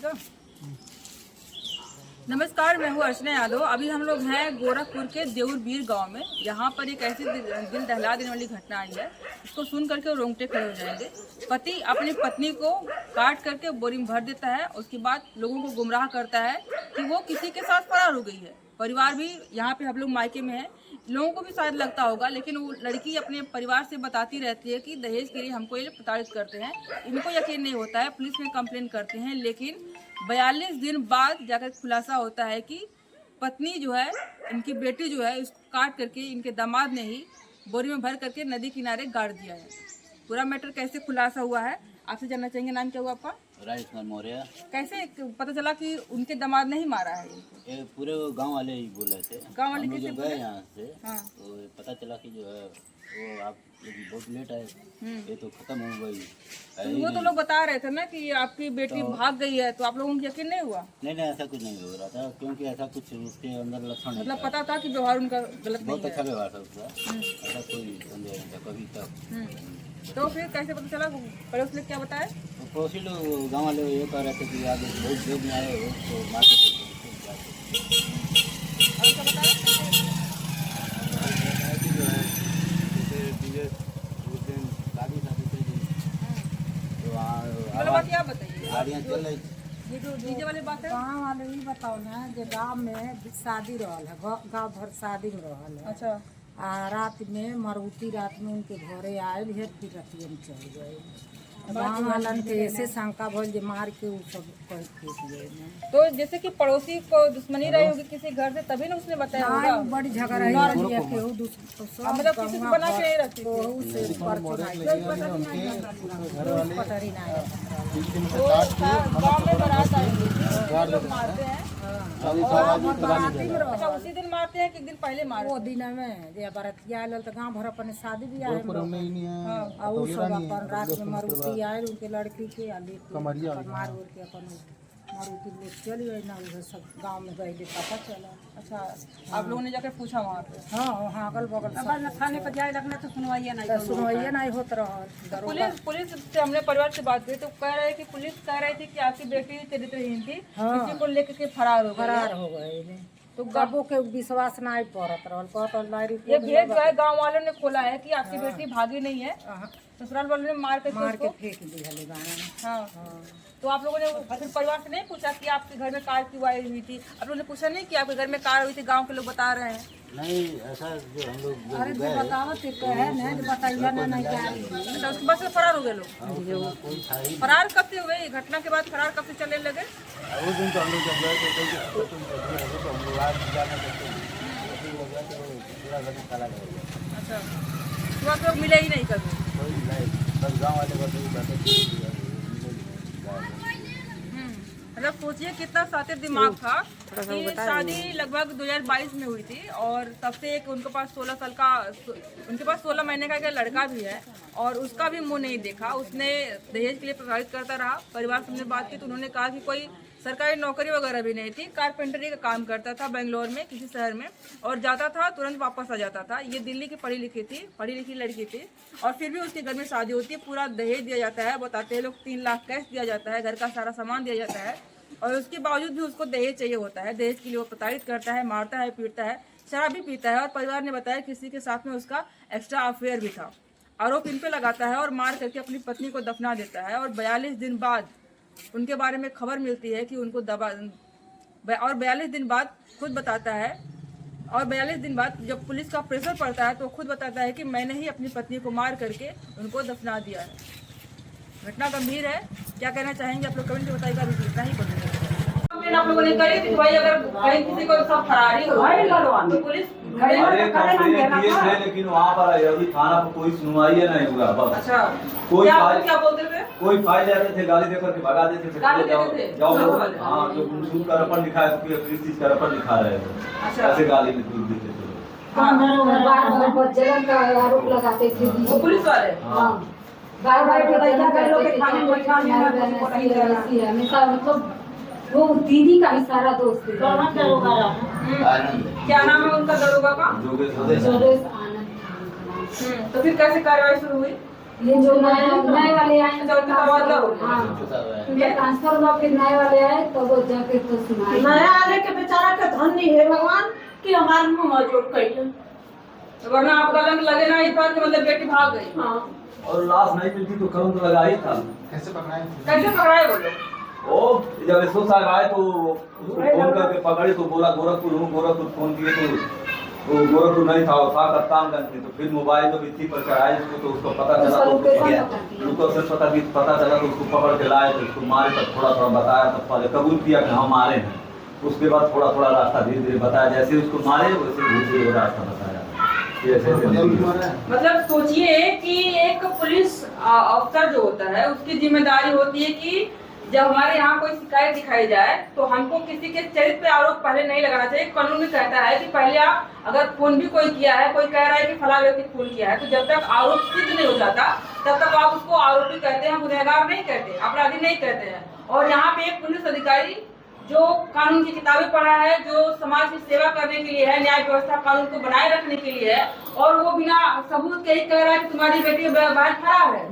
का। नमस्कार, मैं हूँ अर्चना यादव। अभी हम लोग हैं गोरखपुर के देउरबीर गांव में। यहाँ पर एक ऐसी दिल दहला देने वाली घटना आई है, इसको सुन करके रोंगटे खड़े हो जाएंगे। पति अपनी पत्नी को काट करके बोरी में भर देता है, उसके बाद लोगों को गुमराह करता है कि वो किसी के साथ फरार हो गई है। परिवार भी यहाँ पे हम लोग मायके में है, लोगों को भी शायद लगता होगा, लेकिन वो लड़की अपने परिवार से बताती रहती है कि दहेज के लिए हमको ये प्रताड़ित करते हैं। इनको यकीन नहीं होता है, पुलिस में कंप्लेन करते हैं, लेकिन 42 दिन बाद जाकर खुलासा होता है कि पत्नी जो है, इनकी बेटी जो है, उसको काट करके इनके दामाद ने ही बोरी में भर करके नदी किनारे गाड़ दिया है। पूरा मैटर कैसे खुलासा हुआ है आपसे जानना चाहेंगे। नाम क्या हुआ आपका? राजेश मौर्य। कैसे पता चला कि उनके दामाद ने ही मारा है इनको? ये पूरे गांव वाले ही बोल रहे थे। गांव वाले हम कैसे जो बोले? गए यहाँ से हाँ। तो पता चला कि जो है वो आप लोग बहुत लेट आए, ये तो खत्म हो गई। वो तो लोग बता रहे थे ना कि आपकी बेटी भाग गई है, तो आप लोगों को यकीन नहीं हुआ? नहीं, ऐसा कुछ नहीं हो रहा था, क्योंकि ऐसा कुछ उसके अंदर लक्षण नहीं मतलब था। पता था कि व्यवहार उनका गलत नहीं बहुत है। अच्छा व्यवहार था उसका, ऐसा कोई संदेह नहीं था कभी तक। तो फिर कैसे पता चला? पड़ोस ने क्या बताया? तो पड़ोसी लोग गाँव वाले ये कह रहे थे कि आगे बहुत देर में आए हो तो मार्केट और क्या बताया? वाली बात क्या बताइए? गाड़ियाँ चल रही थी। ये जो डीजे वाली बात है। गाँव वाले ही बताओ ना, जो गाँव में शादी रहल है, गाँव भर शादी में रहल है। अच्छा। रात में मरुती रात में उनके घरे आयल है, फिर रतिया में चल गए। गाँव वालन के ऐसे शंका भल जे मार के वो सब कह दिए। तो जैसे कि पड़ोसी को दुश्मनी रही होगी किसी घर से, तभी ना उसने बताया होगा। बड़ी झगड़ा है, केहू दूसरा मतलब किसी से बना के नहीं रखती थी। से ऊपर चढ़ाई पटरी ना है। तो गाँव में बारात आई हुई थी, लोग मारते हैं। अच्छा, उसी दिन मारते हैं कि एक दिन पहले मारते? वो दिन में जे बरतिया आयल तो गाँव भर अपन शादी भी आयल और उ सब अपन रात में मरुती आयल उनके लड़की के मार उड़ के अपन मरुती ले चली गई ना, उधर सब गाँव में गए पता चला। अच्छा, आप लोगों ने जाकर पूछा वहाँ पे? हाँ, अगल बगल थाने पर जाए लगना तो सुनवाइए नहीं होत रहा। पुलिस से हमने परिवार से बात की तो कह रहे कि पुलिस कह रही थी कि आपकी बेटी चरित्रहीन थी, किसी को लेकर के फरार हो गई। तो गबो के विश्वास नहीं पड़त रहल। ये भेद जो है गाँव वालों ने खोला है कि आपकी बेटी भागी नहीं है, ससुराल वालों ने मार के फेंक दी। हाँ। तो आप लोगों ने फिर परिवार से नहीं पूछा कि आपके घर में कार क्यों आई हुई थी? आप लोगों ने पूछा नहीं कि आपके घर में कार हुई थी? गांव के लोग बता रहे हैं। नहीं, ऐसा जो हम लोग अरे जो बतावत है ना, बताइए ना, नहीं क्या। अच्छा, उसके बाद से फरार हो गए लोग? फरार कब से हुए? घटना के बाद फरार कब से चलने लगे? उस दिन तो हम लोग जब गए तो हम लोग आज जाना करते पूरा घर चला गया। अच्छा, तो आप लोग मिले ही नहीं कभी? कोई नहीं, बस गाँव वाले बस मतलब सोचिए कितना सातिर दिमाग था कि शादी लगभग 2022 में हुई थी और तब से एक उनके पास 16 महीने का एक लड़का भी है और उसका भी मुंह नहीं देखा। उसने दहेज के लिए प्रताड़ित करता रहा। परिवार से हमने बात की तो उन्होंने कहा कि कोई सरकारी नौकरी वगैरह भी नहीं थी, कारपेंटरी का काम करता था बेंगलोर में किसी शहर में, और जाता था तुरंत वापस आ जाता था। ये दिल्ली की पढ़ी लिखी लड़की थी और फिर भी उसके घर में शादी होती है, पूरा दहेज दिया जाता है। बताते हैं लोग 3 लाख कैश दिया जाता है, घर का सारा सामान दिया जाता है और उसके बावजूद भी उसको दहेज चाहिए होता है। दहेज के लिए वो प्रताड़ित करता है, मारता है, पीटता है, शराब भी पीता है और परिवार ने बताया किसी के साथ में उसका एक्स्ट्रा अफेयर भी था। आरोप इन पे लगाता है और मार करके अपनी पत्नी को दफना देता है और 42 दिन बाद उनके बारे में खबर मिलती है कि उनको और 42 दिन बाद खुद बताता है, और 42 दिन बाद जब पुलिस का प्रेशर पड़ता है तो खुद बताता है कि मैंने ही अपनी पत्नी को मार करके उनको दफना दिया है। घटना गंभीर है। क्या कहना चाहेंगे आप लोग? कमेंट में बताइएगा। अभी इतना ही कंप्लेन आप लोगों ने करी थी भाई, अगर कहीं किसी को सब फरारी हो तो पुलिस लेकिन वहाँ पर अभी थाना पर कोई सुनवाई नहीं हुआ। बस अच्छा, क्या बोलते थे? कोई फाइल जाते थे, गाली देकर के भगा देते थे। जाओ हाँ, जो सूट का रपट लिखा है तो किस चीज का रपट लिखा रहे थे, अच्छा, ऐसे गाली में दूर देते थे। जलन का आरोप लगाते थे वो पुलिस वाले। मतलब वो दीदी का ही सारा दोस्त है। क्या नाम है उनका दरोगा का? जोगेश आनंद। तो फिर कैसे कार्रवाई शुरू हुई? ये जो नए वाले आए अच्छा, उनका तबादला हो गया। हाँ उनका ट्रांसफर हुआ, फिर नए वाले आए तो वो जाके तो सुनाई। नया आने के बेचारा के धन नहीं है भगवान कि हमारे मुँह जोड़ कर। वरना आपका लंग लगे ना ये था कि मतलब बेटी भाग गई। हाँ और लाश नहीं मिलती तो करंट लगा ही था। कैसे पकड़ाए कैसे पकड़ाए वो लोग? ओ जब एसओ साहब आए तो उसको फोन करके पकड़े तो बोला गोरखपुर हूँ, गोरखपुर फोन किए तो वो गोरखपुर नहीं था, वो था कप्तानगंज में। तो फिर मोबाइल में बिस्ती पर चढ़ाए उसको, तो उसको पता चला तो उसको सिर्फ पता चला तो उसको पकड़ के लाए तो उसको मारे। तब थोड़ा थोड़ा बताया, तब पहले कबूल किया कि हाँ मारे हैं। उसके बाद थोड़ा थोड़ा रास्ता धीरे धीरे बताया, जैसे उसको मारे वैसे धीरे धीरे रास्ता बताया। मतलब सोचिए कि एक पुलिस अफसर जो होता है उसकी जिम्मेदारी होती है कि जब हमारे यहाँ कोई शिकायत दिखाई जाए तो हमको किसी के चरित्र पे आरोप पहले नहीं लगाना चाहिए। कानून में कहता है कि पहले आप अगर फोन भी कोई किया है, कोई कह रहा है कि फला व्यक्ति फोन किया है, तो जब तक आरोप सिद्ध नहीं हो जाता तब तक आप उसको आरोपी कहते हैं, गुनहगार नहीं कहते, अपराधी नहीं कहते हैं। और यहाँ पे एक पुलिस अधिकारी जो कानून की किताबें पढ़ा है, जो समाज की सेवा करने के लिए है, न्याय व्यवस्था कानून को बनाए रखने के लिए है, और वो बिना सबूत के ही कह रहा है कि तुम्हारी बेटी बाहर खराब है।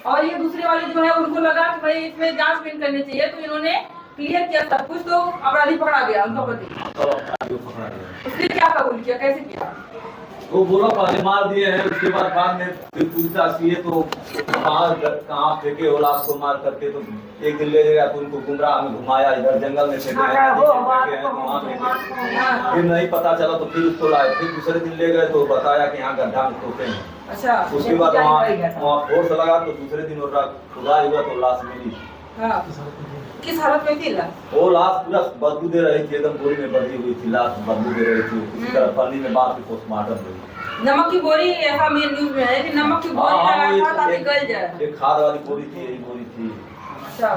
और ये दूसरे वाले जो है उनको लगा कि भाई इसमें जांच नहीं करनी चाहिए, तो इन्होंने क्लियर किया सब कुछ, तो अपराधी पकड़ा गया उनका पति। उसने क्या कबूल किया, कैसे किया? वो बोला पहले मार दिए हैं, उसके बाद में फिर पूछताछ किए तो कहाँ फेंके हो लाश को मार करके। तो एक दिन ले गया तो उनको गुमराह में घुमाया, इधर जंगल में फेंके हैं, वहाँ फेंके। फिर नहीं पता चला तो फिर उसको लाए। फिर दूसरे दिन ले गए तो बताया कि यहाँ गड्ढा में तोपे हैं। अच्छा, उसके बाद वहाँ फोर्स लगा तो दूसरे दिन खुदाई हुआ तो लाश मिली। हाँ। किस हालत में थी लाश? वो लाश पूरा बदबू दे रही थी, एकदम बोरी में बंधी हुई थी लाश, बदबू दे रही थी। उसी तरह पन्नी में बांध के पोस्टमार्टम हुई। नमक की बोरी, ऐसा मेन न्यूज में है कि नमक की बोरी लगाया था ताकि गल जाए। एक खाद वाली बोरी थी, यही बोरी थी। अच्छा।